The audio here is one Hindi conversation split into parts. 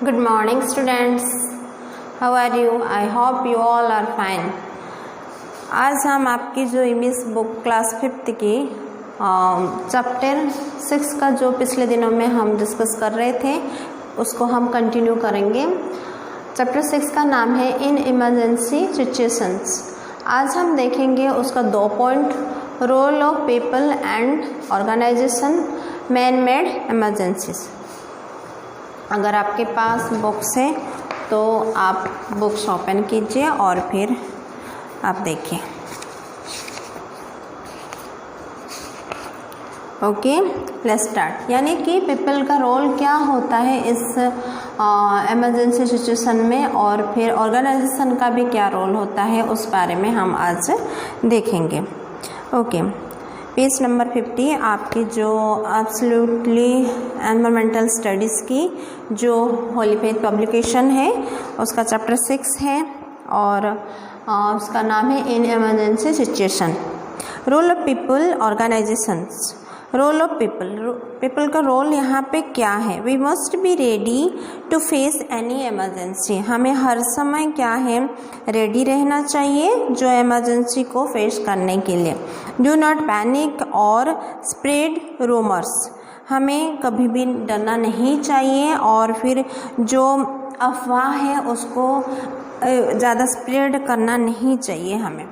Good morning students. How are you? I hope you all are fine. आज हम आपकी जो इंग्लिश बुक क्लास 5th की चैप्टर 6 का जो पिछले दिनों में हम डिस्कस कर रहे थे उसको हम कंटिन्यू करेंगे। चैप्टर 6 का नाम है इन इमरजेंसी सिचुएशंस। आज हम देखेंगे उसका 2 point, role of people and organization, man made emergencies. अगर आपके पास बुक्स है तो आप बुक्स ओपन कीजिए और फिर आप देखिए। Okay, let's start. यानी कि पीपल का रोल क्या होता है इस इमरजेंसी सिचुएशन में और फिर ऑर्गेनाइजेशन का भी क्या रोल होता है उस बारे में हम आज देखेंगे। ओके, पेज नंबर 50 आपकी जो एब्सोल्युटली एनवायरमेंटल स्टडीज़ की जो होली फेथ पब्लिकेशन है उसका चैप्टर 6 है और उसका नाम है in emergency situation. Role of people organizations. Role of people का रोल यहाँ पे क्या है? We must be ready to face any emergency. हमें हर समय क्या है, रेडी रहना चाहिए जो इमरजेंसी को फेस करने के लिए। डू नॉट पैनिक और स्प्रेड रूमर्स। हमें कभी भी डरना नहीं चाहिए और फिर जो अफवाह है उसको ज़्यादा स्प्रेड करना नहीं चाहिए। हमें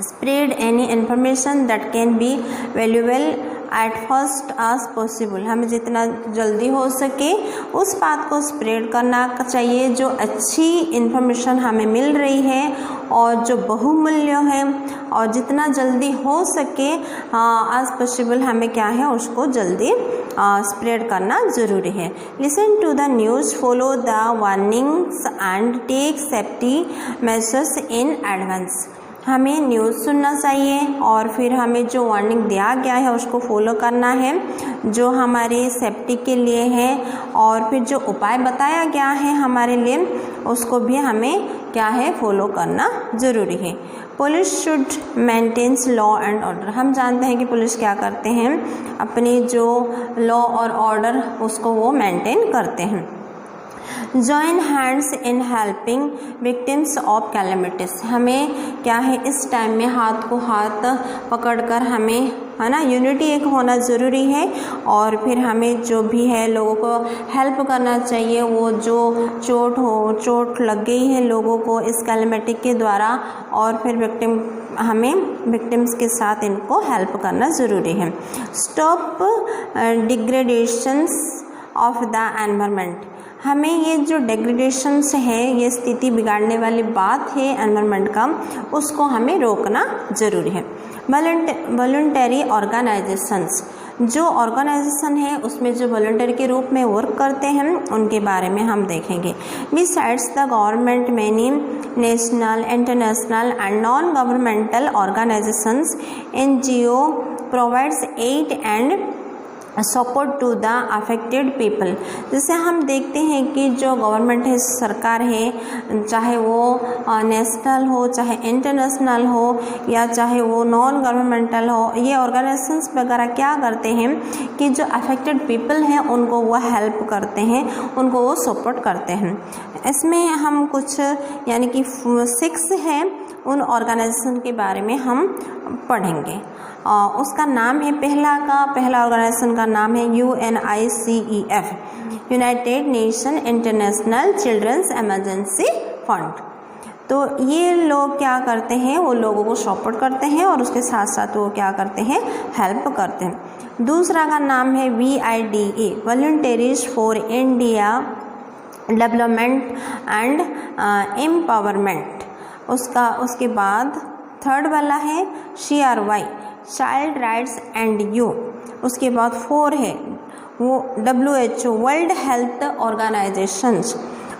spread any information that can be valuable at first as possible. हमें जितना जल्दी हो सके उस बात को स्प्रेड करना चाहिए जो अच्छी इन्फॉर्मेशन हमें मिल रही है और जो बहुमूल्य है, और जितना जल्दी हो सके एज पॉसिबल हमें क्या है उसको जल्दी स्प्रेड करना ज़रूरी है। Listen to the news, follow the warnings and take safety measures in advance. हमें न्यूज़ सुनना चाहिए और फिर हमें जो वार्निंग दिया गया है उसको फॉलो करना है जो हमारे सेफ्टी के लिए है, और फिर जो उपाय बताया गया है हमारे लिए उसको भी हमें क्या है फॉलो करना ज़रूरी है। Police should maintains law and order. हम जानते हैं कि पुलिस क्या करते हैं, अपनी जो लॉ और ऑर्डर उसको वो मेंटेन करते हैं। Join hands in helping victims of calamities. हमें क्या है इस टाइम में हाथ को हाथ पकड़कर हमें है ना यूनिटी एक होना ज़रूरी है, और फिर हमें जो भी है लोगों को हेल्प करना चाहिए। वो जो चोट लग गई है लोगों को इस कैलेमिटी के द्वारा, और फिर हमें विक्टिम्स के साथ इनको हेल्प करना ज़रूरी है। Stop डिग्रेडेशंस of the environment. हमें ये जो डिग्रेडेशंस है, ये स्थिति बिगाड़ने वाली बात है एनवायरनमेंट का, उसको हमें रोकना ज़रूरी है। Voluntary organisations. जो ऑर्गेनाइजेशन है उसमें जो वॉलंटरी के रूप में वर्क करते हैं उनके बारे में हम देखेंगे। Besides the government many national, international and non governmental organizations NGO provides aid and support to the affected people. जैसे हम देखते हैं कि जो गवर्नमेंट है, सरकार है, चाहे वो नेशनल हो, चाहे इंटरनेशनल हो, या चाहे वो नॉन गवर्नमेंटल हो, ये ऑर्गेनाइजेशंस वगैरह क्या करते हैं कि जो अफेक्टेड पीपल हैं उनको वो हेल्प करते हैं, उनको वो सपोर्ट करते हैं। इसमें हम कुछ यानी कि 6 है उन ऑर्गेनाइजेशन के बारे में हम पढ़ेंगे। उसका नाम है पहला ऑर्गेनाइजेशन का नाम है UNICEF, United Nation International Children's Emergency Fund. तो ये लोग क्या करते हैं, वो लोगों को सपोर्ट करते हैं और उसके साथ साथ वो क्या करते हैं, हेल्प करते हैं। दूसरा का नाम है VIDA, volunteers for India development and empowerment. उसके बाद थर्ड वाला है CRY, child rights and you. उसके बाद 4 है वो WHO, वर्ल्ड हेल्थ ऑर्गेनाइजेशंस।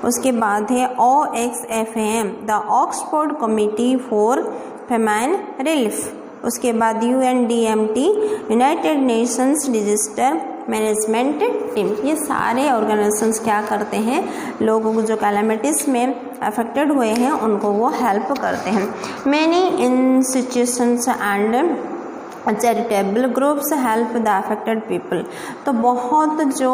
उसके बाद है OXFAM, the Oxford committee for famine relief. उसके बाद UNDMT, United Nations disaster management team. ये सारे ऑर्गेनाइजेशंस क्या करते हैं, लोगों को जो कैलेमिटीज़ में अफेक्टेड हुए हैं उनको वो हेल्प करते हैं। Many institutions and charitable groups help the affected people. तो बहुत जो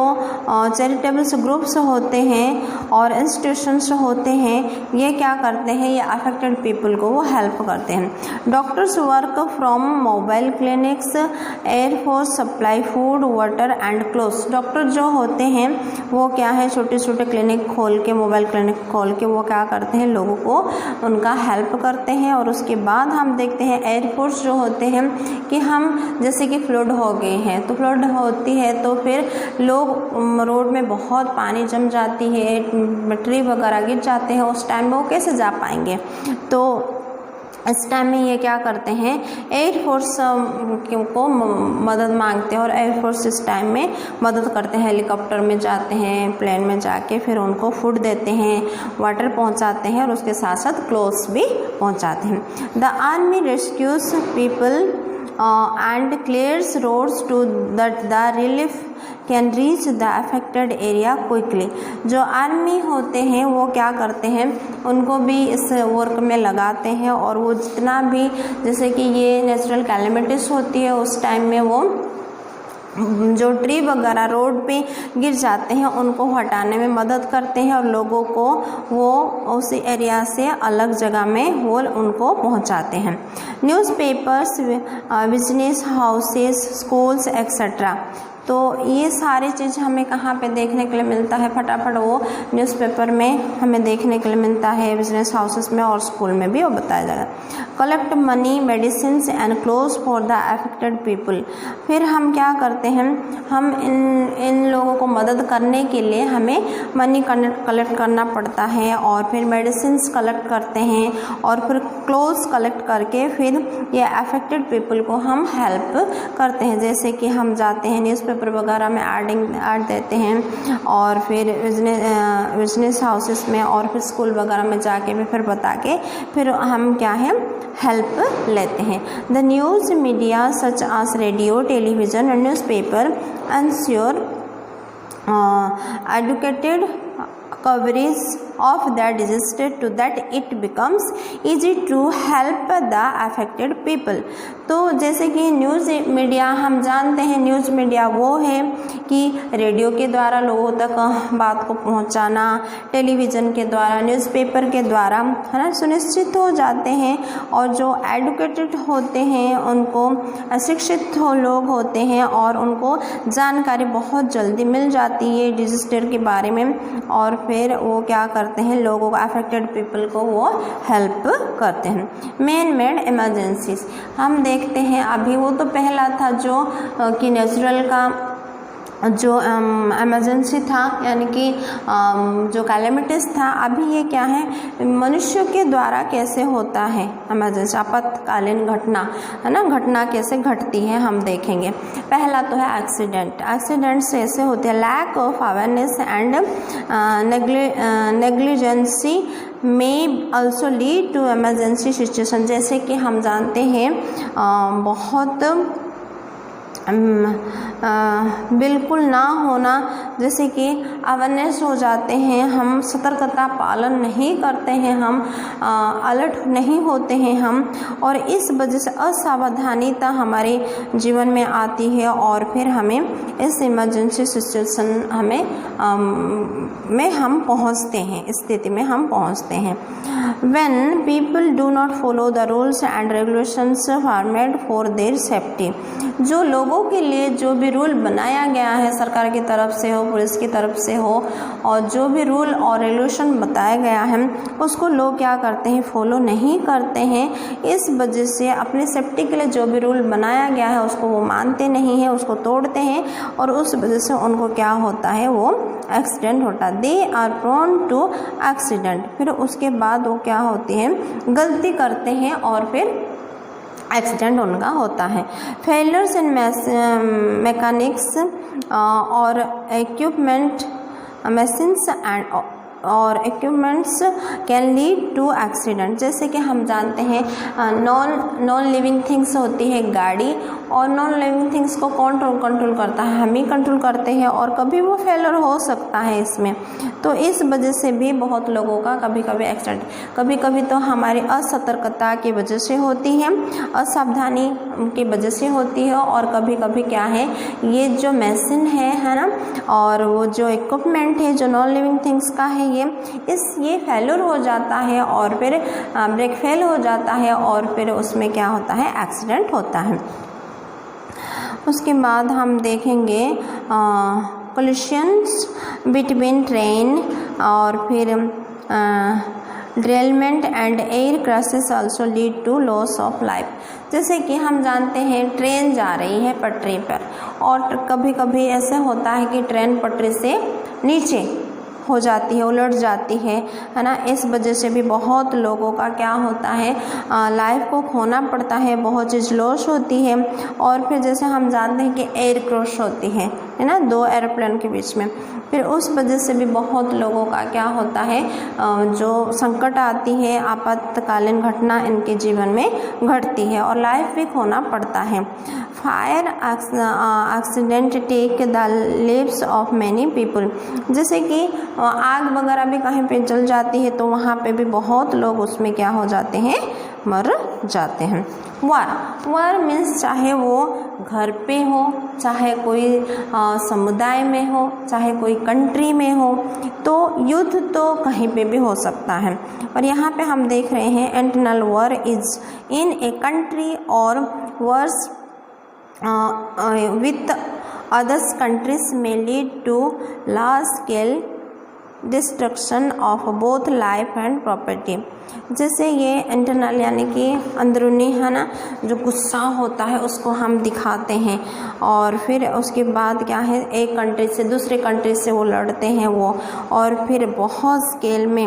चैरिटेबल्स ग्रुप्स होते हैं और इंस्टीट्यूशंस होते हैं, ये क्या करते हैं, ये अफेक्टेड पीपल को वो हेल्प करते हैं। Doctors work from mobile clinics, air force supply food water and clothes. Doctor जो होते हैं वो क्या है, छोटे छोटे क्लिनिक खोल के, मोबाइल क्लिनिक खोल के वो क्या करते हैं, लोगों को उनका हेल्प करते हैं। और उसके बाद हम देखते हैं एयरफोर्स जो होते हैं कि हम जैसे कि फ्लड हो गए हैं, तो फ्लड होती है तो फिर लोग रोड में बहुत पानी जम जाती है, ट्री वगैरह गिर जाते हैं, उस टाइम में वो कैसे जा पाएंगे। तो इस टाइम में ये क्या करते हैं, एयरफोर्स को मदद मांगते हैं और एयरफोर्स इस टाइम में मदद करते हैं। हेलीकॉप्टर में जाते हैं, प्लेन में जाके फिर उनको फूड देते हैं, वाटर पहुंचाते हैं और उसके साथ साथ क्लोथ्स भी पहुंचाते हैं। The army rescues people and clears roads to that the relief can reach the affected area quickly। जो आर्मी होते हैं वो क्या करते हैं, उनको भी इस वर्क में लगाते हैं और वो जितना भी, जैसे कि ये नेचुरल कैलेमिटीज होती है उस टाइम में वो जो ट्री वगैरह रोड पे गिर जाते हैं उनको हटाने में मदद करते हैं और लोगों को वो उसी एरिया से अलग जगह में वो उनको पहुंचाते हैं। Newspapers, business houses, schools etcetera. तो ये सारी चीज़ हमें कहाँ पे देखने के लिए मिलता है, फटाफट वो न्यूज़पेपर में हमें देखने के लिए मिलता है, बिजनेस हाउसेस में और स्कूल में भी वो बताया जाएगा। Collect money, medicine and clothes for the affected people. फिर हम क्या करते हैं, हम इन लोगों को मदद करने के लिए हमें मनी कलेक्ट करना पड़ता है और फिर मेडिसिन कलेक्ट करते हैं और फिर क्लोथ्स कलेक्ट करके फिर ये अफेक्टेड पीपल को हम हेल्प करते हैं। जैसे कि हम जाते हैं न्यूज़पेपर वगैरह में ऐड देते हैं और फिर बिजनेस हाउसेस में और फिर स्कूल वगैरह में जाके भी फिर बता के फिर हम क्या है, हेल्प लेते हैं। The news media such as radio, television and newspaper ensure educated coverage of the disaster to that it becomes easy to help the affected people। तो जैसे कि न्यूज़ मीडिया, हम जानते हैं न्यूज़ मीडिया वो है कि रेडियो के द्वारा लोगों तक बात को पहुंचाना, टेलीविज़न के द्वारा, न्यूज़पेपर के द्वारा, है ना, सुनिश्चित हो जाते हैं। और जो एडुकेटेड होते हैं, उनको शिक्षित लोग होते हैं और उनको जानकारी बहुत जल्दी मिल जाती है डिजास्टर के बारे में और फिर वो क्या करते हैं, लोगों को, अफेक्टेड पीपल को वो हेल्प करते हैं। मैन मेड इमरजेंसीज हम देखते हैं, अभी वो तो पहला था जो कि नेचुरल का जो इमरजेंसी था, यानी कि जो कैलेमिटीज था। अभी ये क्या है, मनुष्यों के द्वारा कैसे होता है इमरजेंसी, आपातकालीन घटना, है ना, घटना कैसे घटती है हम देखेंगे। पहला तो है एक्सीडेंट। एक्सीडेंट्स ऐसे होते हैं, lack of awareness and negligence में also lead to emergency situation. जैसे कि हम जानते हैं बहुत बिल्कुल ना होना, जैसे कि अवेयरनेस हो जाते हैं, हम सतर्कता पालन नहीं करते हैं, हम अलर्ट नहीं होते हैं हम, और इस वजह से असावधानीता हमारे जीवन में आती है और फिर हमें इस इमरजेंसी सिचुएशन में हम पहुंचते हैं, स्थिति में हम पहुंचते हैं। When people do not follow the rules and regulations are made for their safety। जो लोगों के लिए जो भी रूल बनाया गया है, सरकार की तरफ से हो, पुलिस की तरफ से हो, और जो भी रूल और रेगुलेशन बताया गया है उसको लोग क्या करते हैं, फॉलो नहीं करते हैं। इस वजह से अपनी सेफ्टी के लिए जो भी रूल बनाया गया है उसको वो मानते नहीं हैं, उसको तोड़ते हैं और उस वजह से उनको क्या होता है, वो एक्सीडेंट होता है। They are prone to accident. फिर उसके बाद वो क्या होती है, गलती करते हैं और फिर एक्सीडेंट उनका होता है। फेलियर्स इन मैकेनिक्स और इक्विपमेंट, मशीन्स एंड और equipments can lead to accident. जैसे कि हम जानते हैं नॉन लिविंग थिंग्स होती है गाड़ी, और नॉन लिविंग थिंग्स को कौन कंट्रोल करता है, हम ही कंट्रोल करते हैं, और कभी वो फेलर हो सकता है इसमें। तो इस वजह से भी बहुत लोगों का कभी कभी एक्सीडेंट, कभी कभी तो हमारी असतर्कता की वजह से होती है, असावधानी की वजह से होती है, और कभी कभी क्या है, ये जो मशीन है ना, और वो जो इक्विपमेंट है जो नॉन लिविंग थिंग्स का है, ये फेलर हो जाता है, और फिर ब्रेक फेल हो जाता है, और फिर उसमें क्या होता है, एक्सीडेंट होता है। उसके बाद हम देखेंगे कोलिशंस बिटवीन ट्रेन, और फिर derailment and air crashes also lead to loss of life. जैसे कि हम जानते हैं ट्रेन जा रही है पटरी पर, और कभी कभी ऐसे होता है कि ट्रेन पटरी से नीचे हो जाती है, उलट जाती है ना। इस वजह से भी बहुत लोगों का क्या होता है, लाइफ को खोना पड़ता है, बहुत चीज़ लॉस होती है। और फिर जैसे हम जानते हैं कि एयर क्रैश होती है ना, दो एरोप्लेन के बीच में, फिर उस वजह से भी बहुत लोगों का क्या होता है, जो संकट आती है, आपातकालीन घटना इनके जीवन में घटती है, और लाइफ भी खोना पड़ता है। Fire accident take the lives of many people. जैसे कि आग वगैरह भी कहीं पे जल जाती है, तो वहाँ पे भी बहुत लोग उसमें क्या हो जाते हैं, मर जाते हैं। वार मीन्स चाहे वो घर पे हो, चाहे कोई समुदाय में हो, चाहे कोई कंट्री में हो, तो युद्ध तो कहीं पे भी हो सकता है। और यहाँ पे हम देख रहे हैं internal war is in a country और verse with others countries may lead to large scale destruction of both life and property। जैसे ये इंटरनल यानी कि अंदरूनी है ना, जो गुस्सा होता है उसको हम दिखाते हैं, और फिर उसके बाद क्या है, एक कंट्री से दूसरे कंट्री से वो लड़ते हैं वो, और फिर बहुत स्केल में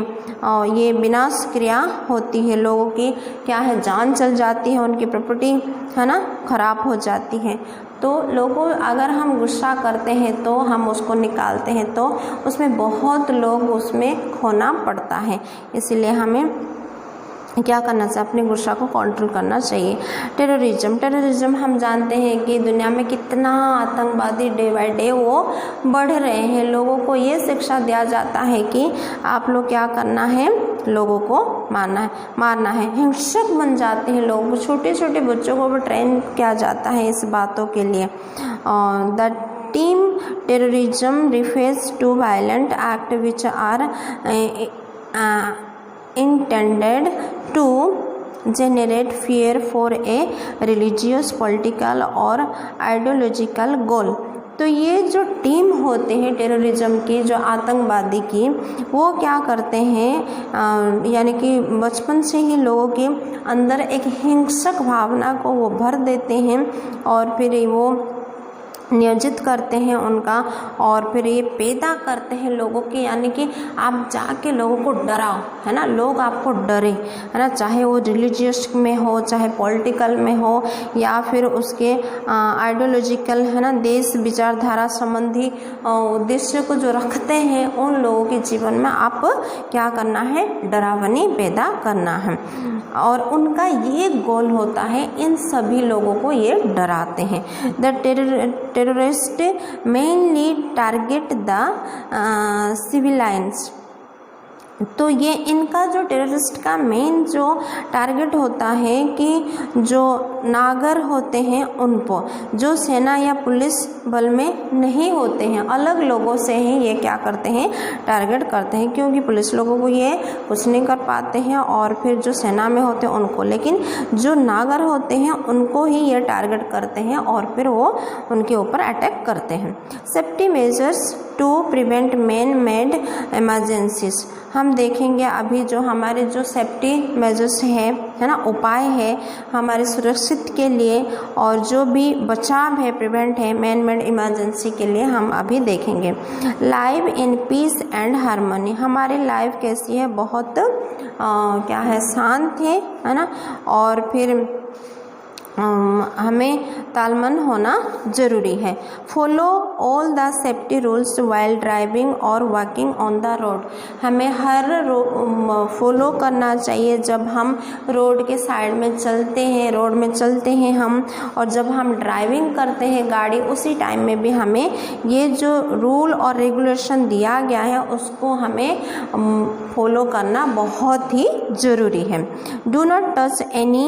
ये विनाश क्रिया होती है, लोगों की क्या है, जान चल जाती है, उनकी प्रॉपर्टी है ना खराब हो जाती है। तो लोगों अगर हम गुस्सा करते हैं तो हम उसको निकालते हैं, तो उसमें बहुत लोग उसमें खोना पड़ता है। इसलिए हमें क्या करना चाहिए, अपने गुस्सा को कंट्रोल करना चाहिए। टेररिज्म हम जानते हैं कि दुनिया में कितना आतंकवादी डे बाय डे वो बढ़ रहे हैं। लोगों को ये शिक्षा दिया जाता है कि आप लोग क्या करना है, लोगों को मारना है। हिंसक बन जाते हैं लोग, छोटे छोटे बच्चों को भी ट्रेन किया जाता है इस बातों के लिए। The term terrorism refers to violent act which are intended to generate fear for a religious, political और ideological goal। तो ये जो टीम होते हैं टेररिज्म की, जो आतंकवादी की, वो क्या करते हैं, यानी कि बचपन से ही लोगों के अंदर एक हिंसक भावना को वो भर देते हैं, और फिर वो नियोजित करते हैं उनका, और फिर ये पैदा करते हैं लोगों के, यानी कि आप जाके लोगों को डराओ, है ना, लोग आपको डरे, है ना, चाहे वो रिलीजियस में हो, चाहे पॉलिटिकल में हो, या फिर उसके आइडियोलॉजिकल, है ना, देश विचारधारा संबंधी उद्देश्य को जो रखते हैं, उन लोगों के जीवन में आप क्या करना है, डरावनी पैदा करना है। और उनका ये गोल होता है, इन सभी लोगों को ये डराते हैं। The terrorist mainly target the civilians. तो ये इनका जो टेररिस्ट का मेन जो टारगेट होता है कि जो नागर होते हैं उनको, जो सेना या पुलिस बल में नहीं होते हैं, अलग लोगों से ही ये क्या करते हैं, टारगेट करते हैं, क्योंकि पुलिस लोगों को ये कुछ नहीं कर पाते हैं, और फिर जो सेना में होते हैं उनको, लेकिन जो नागर होते हैं उनको ही ये टारगेट करते हैं, और फिर वो उनके ऊपर अटैक करते हैं। Safety measures to prevent man made emergencies. हम देखेंगे अभी जो हमारे जो सेफ्टी मेजर्स है ना, उपाय है हमारे सुरक्षित के लिए, और जो भी बचाव है, प्रिवेंट है मैन मेड इमरजेंसी के लिए, हम अभी देखेंगे। Live in peace and harmony. हमारी लाइफ कैसी है, बहुत क्या है, शांत है ना, और फिर हमें तालमन होना ज़रूरी है। Follow all the safety rules while driving और वॉकिंग ऑन द रोड। हमें हर फॉलो करना चाहिए जब हम रोड के साइड में चलते हैं, रोड में चलते हैं हम, और जब हम ड्राइविंग करते हैं गाड़ी, उसी टाइम में भी हमें ये जो रूल और रेगुलेशन दिया गया है उसको हमें फॉलो करना बहुत ही ज़रूरी है। Do not touch any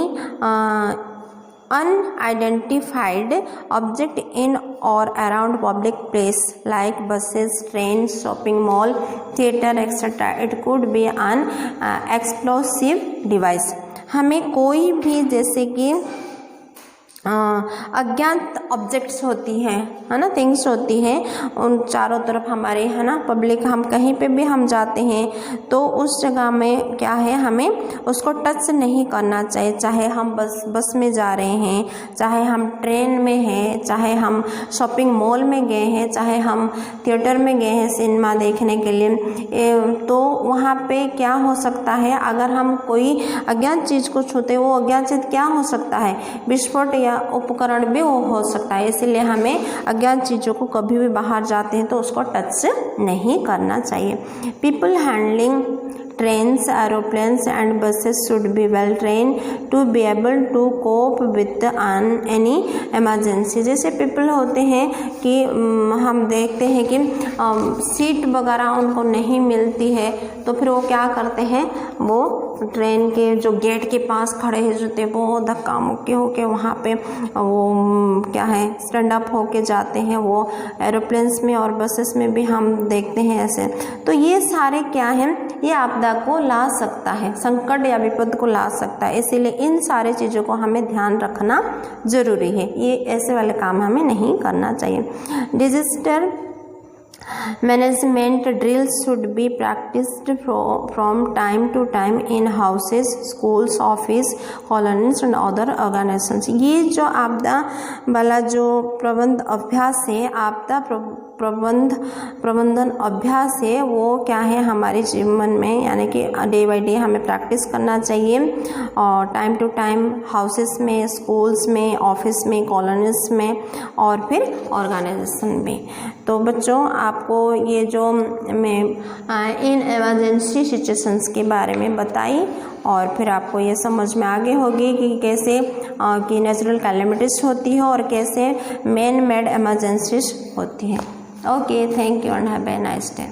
unidentified object in or around public place like buses, trains, shopping mall, theater etc. It could be an explosive device। हमें कोई भी जैसे कि अज्ञात ऑब्जेक्ट्स होती हैं, है ना, थिंग्स होती हैं उन चारों तरफ हमारे, है ना, पब्लिक, हम कहीं पे भी हम जाते हैं तो उस जगह में क्या है, हमें उसको टच नहीं करना चाहिए। चाहे हम बस में जा रहे हैं, चाहे हम ट्रेन में हैं, चाहे हम शॉपिंग मॉल में गए हैं, चाहे हम थिएटर में गए हैं सिनेमा देखने के लिए, तो वहाँ पे क्या हो सकता है, अगर हम कोई अज्ञात चीज़ को छूते, वो अज्ञात चीज़ क्या हो सकता है, विस्फोट या उपकरण भी वो हो सकता है। इसलिए हमें अज्ञात चीज़ों को कभी भी बाहर जाते हैं तो उसको टच नहीं करना चाहिए। People handling trains, aeroplanes and buses should be well trained to be able to cope with any emergency। जैसे पीपल होते हैं कि हम देखते हैं कि सीट वगैरह उनको नहीं मिलती है तो फिर वो क्या करते हैं, वो ट्रेन के जो गेट के पास खड़े होते हैं वो धक्का मुक्की होके वहाँ पे वो क्या है स्टैंड अप होके जाते हैं। वो एरोप्लेन्स में और बसेस में भी हम देखते हैं ऐसे। तो ये सारे क्या हैं, ये आपदा को ला सकता है, संकट या विपद को ला सकता है। इसीलिए इन सारे चीज़ों को हमें ध्यान रखना ज़रूरी है। ये ऐसे वाले काम हमें नहीं करना चाहिए। Disaster management drills should be practised from time to time in houses, schools, office, colonies and other organizations. ये जो आपदा वाला जो प्रबंध अभ्यास है, आपदा प्रबंधन अभ्यास है, वो क्या है हमारे जीवन में, यानी कि डे बाय डे हमें प्रैक्टिस करना चाहिए और टाइम टू टाइम हाउसेस में, स्कूल्स में, ऑफिस में, कॉलोनीज में और फिर ऑर्गेनाइजेशन में। तो बच्चों आपको ये जो मैं इन इमरजेंसी सिचुएशंस के बारे में बताई और फिर आपको ये समझ में आगे होगी कि कैसे कि नेचुरल कैलेमिटीज होती है और कैसे मैन मेड इमरजेंसीज होती है। Okay, thank you and have a nice day.